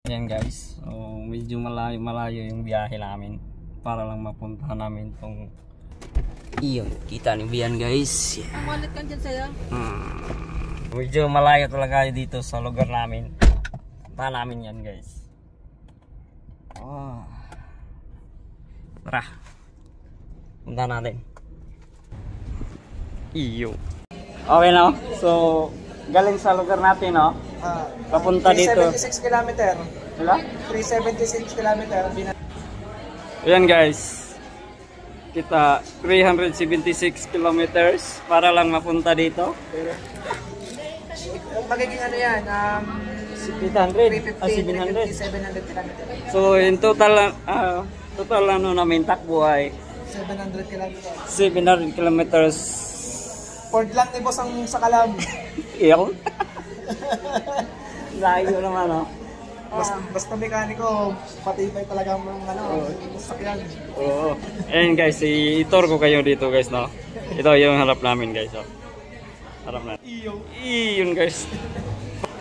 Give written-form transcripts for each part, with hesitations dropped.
Ayan guys, so medyo malayo yung biyahe namin para lang mapuntahan namin tong iyon. Kita niyo yan guys. Ang wallet kan dyan sa'yo? Medyo malayo talaga dito sa lugar namin. Puntahan namin yan guys. Oh. Tara, puntahan natin. Iyo. Okay no? So galing sa lugar natin no? Papunta dito. 376 kilometer. Wala? 376 kilometer. Ayan guys. Kita 376 kilometers para lang mapunta dito. Magiging ano yan? 800? 700? 700 kilometer. So in total, total ano namin takbo ay 700 kilometer. 700 kilometers. Ford lang ni boss ang sakalam. Iyon? Layo naman no? Basta mekaniko, patibay talaga ang ano, sakyan. Oo. Ayan guys, i-tour ko kayo dito guys no. Ito yung harap namin guys. Oh. Harap natin. Iyon guys.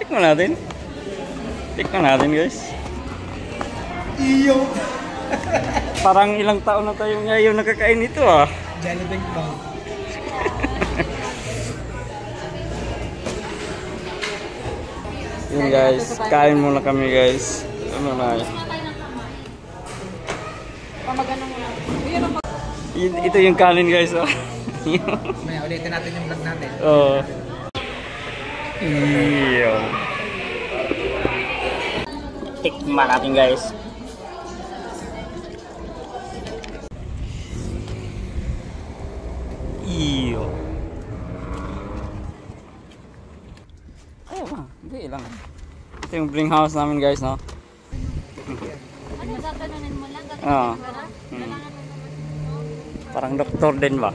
Tikman natin. Tikman natin guys. Iyo! Parang ilang taon na tayo ngayon nakakain nito ah. Jollibee ba? Yun guys, kain muna kami guys. Ano na ito yung kanin guys oh. May ulitin natin yung vlog natin. Oh. Iyo. Tikman natin guys. Iyo. Ayun lang, hindi lang. Ito yung bring house namin guys no. Ano gaganunin mo lang? Ah. Parang doktor din ba?